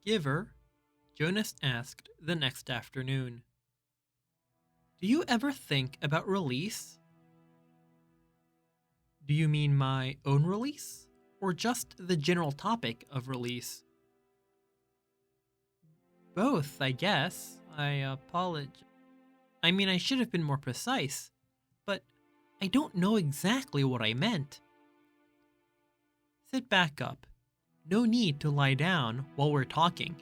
Giver, Jonas asked the next afternoon. Do you ever think about release? Do you mean my own release, or just the general topic of release? Both, I guess. I apologize. I should have been more precise, but I don't know exactly what I meant. Sit back up. No need to lie down while we're talking.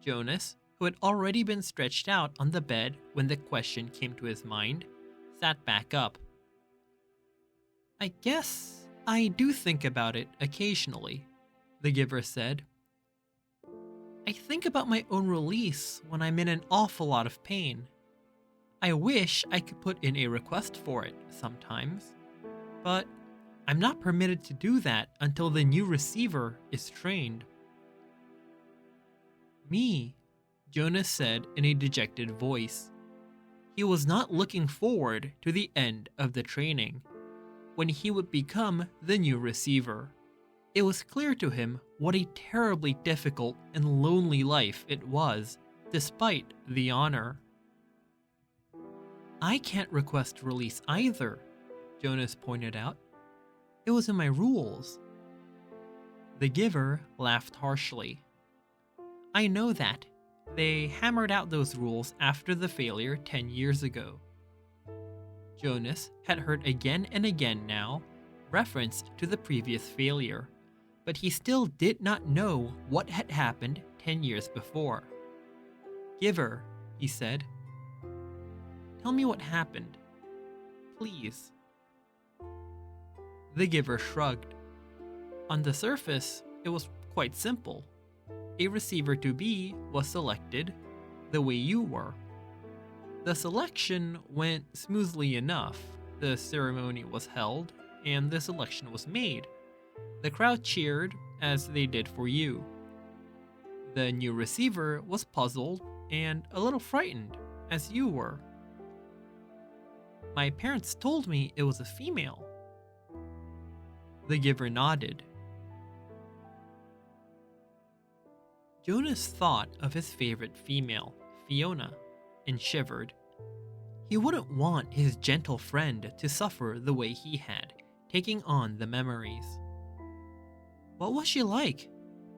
Jonas, who had already been stretched out on the bed when the question came to his mind, sat back up. I guess I do think about it occasionally, the giver said. I think about my own release when I'm in an awful lot of pain. I wish I could put in a request for it sometimes, but I'm not permitted to do that until the new receiver is trained. Me, Jonas said in a dejected voice. He was not looking forward to the end of the training, when he would become the new receiver. It was clear to him what a terribly difficult and lonely life it was, despite the honor. I can't request release either, Jonas pointed out. It was in my rules. The giver laughed harshly. I know that. They hammered out those rules after the failure 10 years ago. Jonas had heard again and again now reference to the previous failure, but he still did not know what had happened 10 years before. Giver, he said. Tell me what happened. Please. The giver shrugged. On the surface, it was quite simple. A receiver-to-be was selected the way you were. The selection went smoothly enough. The ceremony was held, and the selection was made. The crowd cheered as they did for you. The new receiver was puzzled and a little frightened, as you were. My parents told me it was a female. The giver nodded. Jonas thought of his favorite female, Fiona, and shivered. He wouldn't want his gentle friend to suffer the way he had, taking on the memories. What was she like?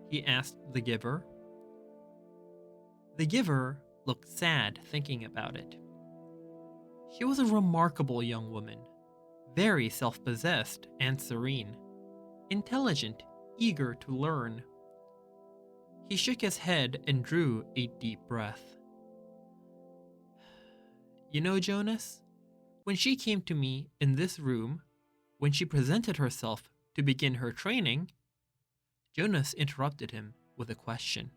He asked the giver. The giver looked sad thinking about it. She was a remarkable young woman, very self-possessed and serene, intelligent, eager to learn. He shook his head and drew a deep breath. You know, Jonas, when she came to me in this room, when she presented herself to begin her training, Jonas interrupted him with a question.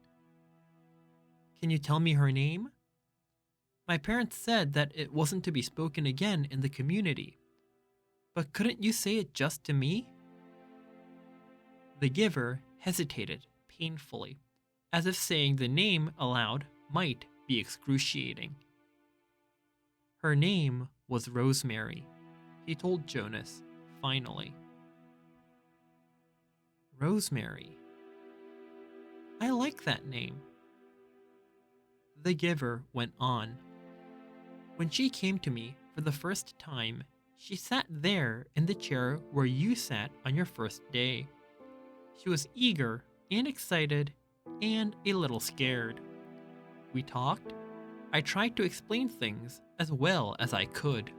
Can you tell me her name? My parents said that it wasn't to be spoken again in the community. But couldn't you say it just to me? The giver hesitated painfully, as if saying the name aloud might be excruciating. Her name was Rosemary, he told Jonas, finally. Rosemary. I like that name. The giver went on. When she came to me for the first time, she sat there in the chair where you sat on your first day. She was eager and excited and a little scared. We talked. I tried to explain things as well as I could.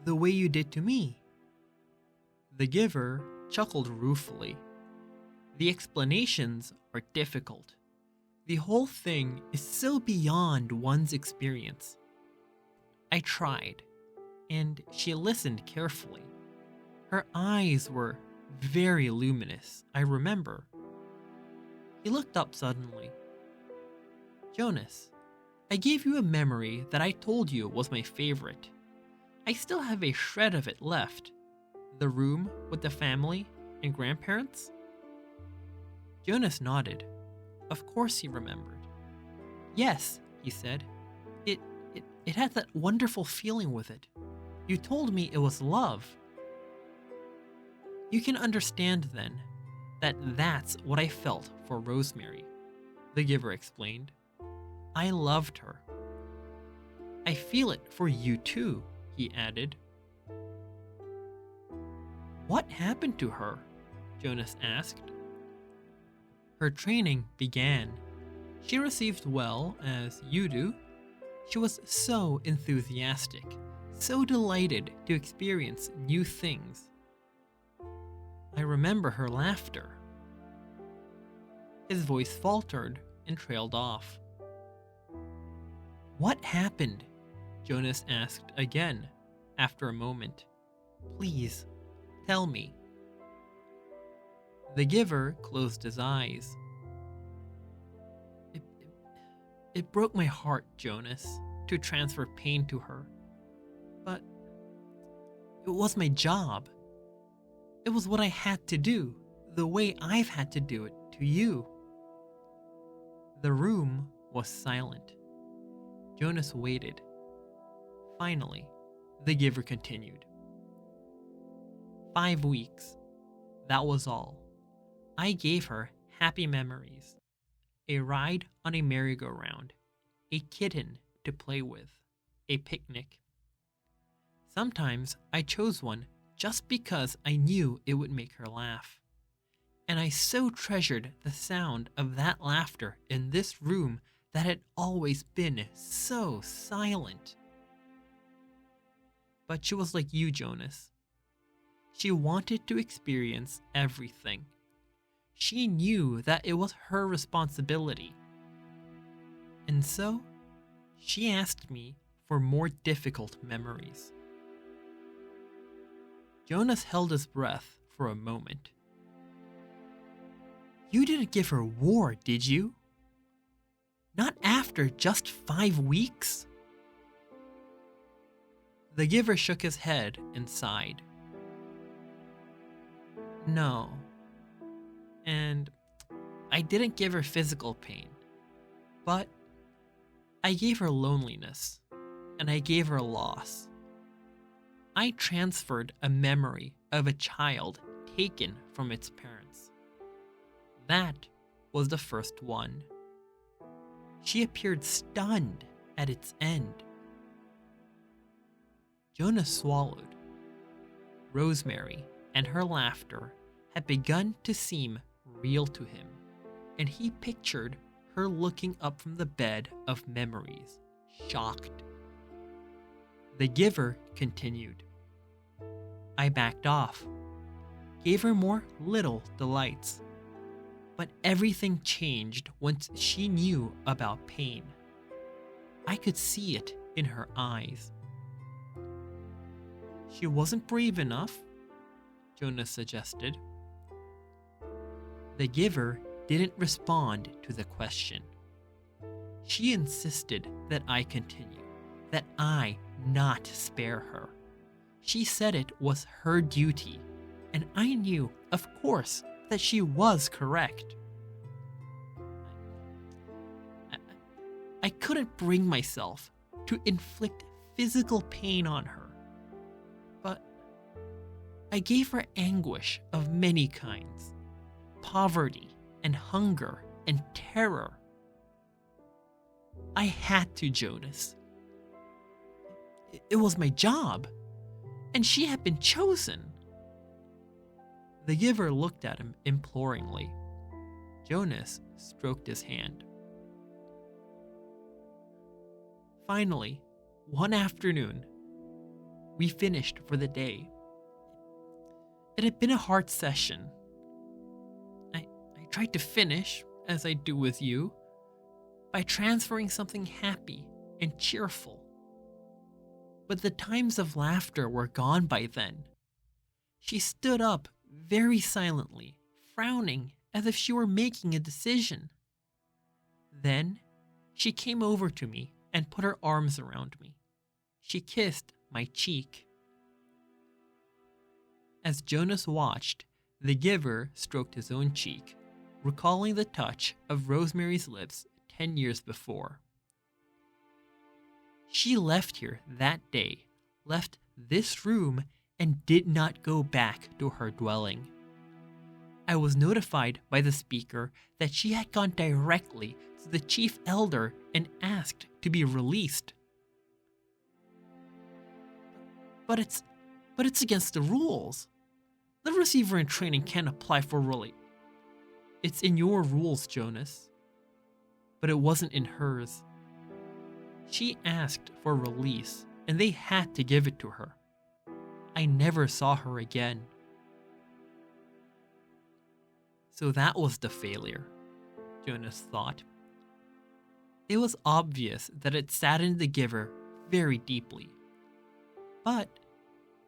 The way you did to me. The giver chuckled ruefully. The explanations are difficult. The whole thing is so beyond one's experience. I tried, and she listened carefully. Her eyes were very luminous, I remember. He looked up suddenly. Jonas, I gave you a memory that I told you was my favorite. I still have a shred of it left. The room with the family and grandparents? Jonas nodded. Of course he remembered. Yes, he said. It had that wonderful feeling with it. You told me it was love. You can understand then. that's what I felt for Rosemary, the giver explained. I loved her. I feel it for you too, he added. What happened to her? Jonas asked. Her training began. She received well, as you do. She was so enthusiastic, so delighted to experience new things. I remember her laughter. His voice faltered and trailed off. What happened? Jonas asked again, after a moment. Please, tell me. The giver closed his eyes. It broke my heart, Jonas, to transfer pain to her. But it was my job. It was what I had to do, the way I've had to do it to you. The room was silent. Jonas waited. Finally, the giver continued. 5 weeks. That was all. I gave her happy memories. A ride on a merry-go-round. A kitten to play with. A picnic. Sometimes I chose one just because I knew it would make her laugh. And I so treasured the sound of that laughter in this room that had always been so silent. But she was like you, Jonas. She wanted to experience everything. She knew that it was her responsibility. And so, she asked me for more difficult memories. Jonas held his breath for a moment. You didn't give her war, did you? Not after just 5 weeks? The giver shook his head and sighed. No. And I didn't give her physical pain. But I gave her loneliness. And I gave her loss. I transferred a memory of a child taken from its parents. That was the first one. She appeared stunned at its end. Jonas swallowed. Rosemary and her laughter had begun to seem real to him, and he pictured her looking up from the bed of memories, shocked. The giver continued. I backed off, gave her more little delights. But everything changed once she knew about pain. I could see it in her eyes. She wasn't brave enough, Jonas suggested. The giver didn't respond to the question. She insisted that I continue, that I not spare her. She said it was her duty, and I knew, of course, that she was correct. I couldn't bring myself to inflict physical pain on her, but I gave her anguish of many kinds, poverty and hunger and terror. I had to, Jonas. It was my job, and she had been chosen. The giver looked at him imploringly. Jonas stroked his hand. Finally, one afternoon, we finished for the day. It had been a hard session. I tried to finish, as I do with you, by transferring something happy and cheerful. But the times of laughter were gone by then. She stood up very silently, frowning as if she were making a decision. Then she came over to me and put her arms around me. She kissed my cheek. As Jonas watched, the giver stroked his own cheek, recalling the touch of Rosemary's lips 10 years before. She left here that day, left this room, and did not go back to her dwelling. I was notified by the speaker that she had gone directly to the chief elder and asked to be released. But it's against the rules. The receiver in training can't apply for release. It's in your rules, Jonas. But it wasn't in hers. She asked for release, and they had to give it to her. I never saw her again. So that was the failure, Jonas thought. It was obvious that it saddened the giver very deeply. But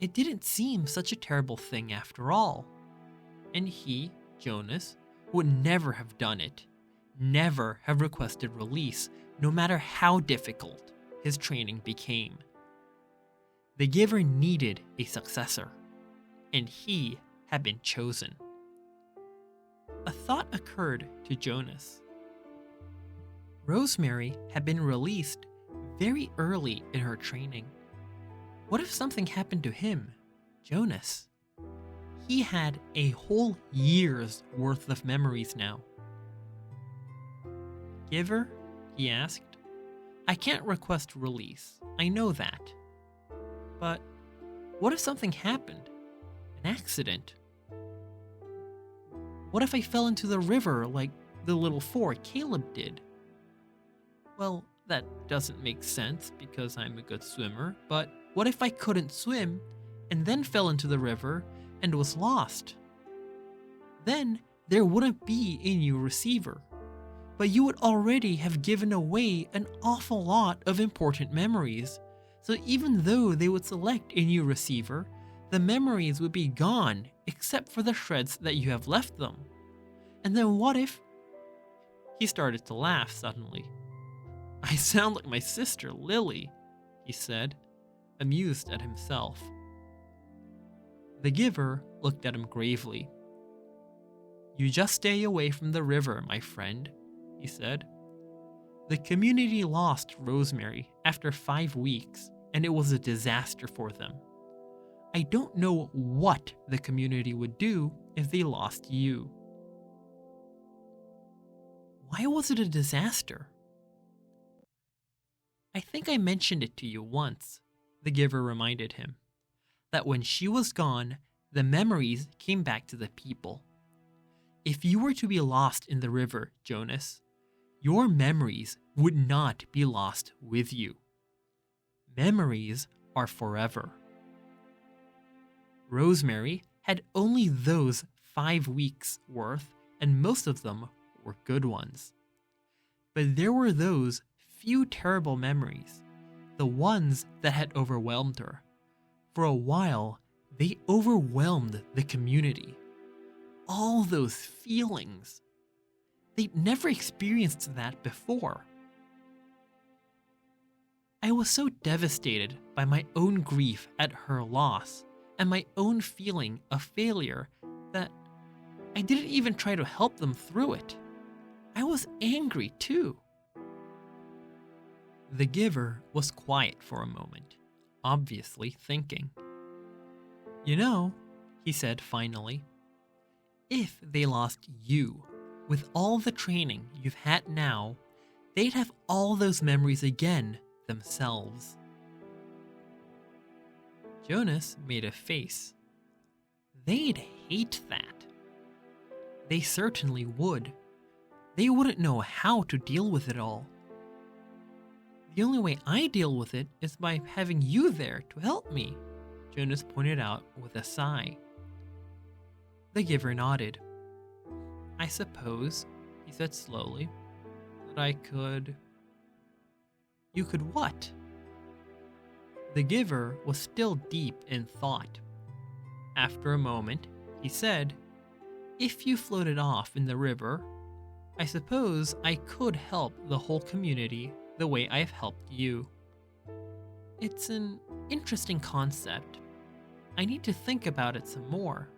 it didn't seem such a terrible thing after all. And he, Jonas, would never have done it, never have requested release, no matter how difficult his training became. The giver needed a successor, and he had been chosen. A thought occurred to Jonas. Rosemary had been released very early in her training. What if something happened to him, Jonas? He had a whole year's worth of memories now. Giver? He asked. I can't request release. I know that. But what if something happened? An accident? What if I fell into the river like the little fort Caleb did? Well, that doesn't make sense because I'm a good swimmer, but what if I couldn't swim and then fell into the river and was lost? Then there wouldn't be a new receiver, but you would already have given away an awful lot of important memories. So even though they would select a new receiver, the memories would be gone except for the shreds that you have left them. And then what if... He started to laugh suddenly. I sound like my sister Lily, he said, amused at himself. The giver looked at him gravely. You just stay away from the river, my friend, he said. The community lost Rosemary after 5 weeks, and it was a disaster for them. I don't know what the community would do if they lost you. Why was it a disaster? I think I mentioned it to you once, the giver reminded him, that when she was gone, the memories came back to the people. If you were to be lost in the river, Jonas, your memories would not be lost with you. Memories are forever. Rosemary had only those 5 weeks worth, and most of them were good ones. But there were those few terrible memories, the ones that had overwhelmed her. For a while, they overwhelmed the community. All those feelings. They'd never experienced that before. I was so devastated by my own grief at her loss and my own feeling of failure that I didn't even try to help them through it. I was angry too. The giver was quiet for a moment, obviously thinking. You know, he said finally, if they lost you, with all the training you've had now, they'd have all those memories again themselves. Jonas made a face. They'd hate that. They certainly would. They wouldn't know how to deal with it all. The only way I deal with it is by having you there to help me, Jonas pointed out with a sigh. The giver nodded. I suppose, he said slowly, that I could... You could what? The giver was still deep in thought. After a moment, he said, if you floated off in the river, I suppose I could help the whole community the way I've helped you. It's an interesting concept. I need to think about it some more.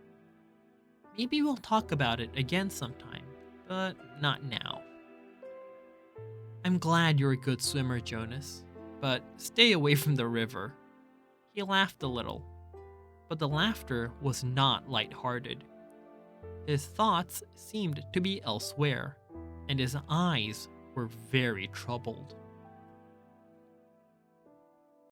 Maybe we'll talk about it again sometime, but not now. I'm glad you're a good swimmer, Jonas, but stay away from the river. He laughed a little, but the laughter was not lighthearted. His thoughts seemed to be elsewhere, and his eyes were very troubled.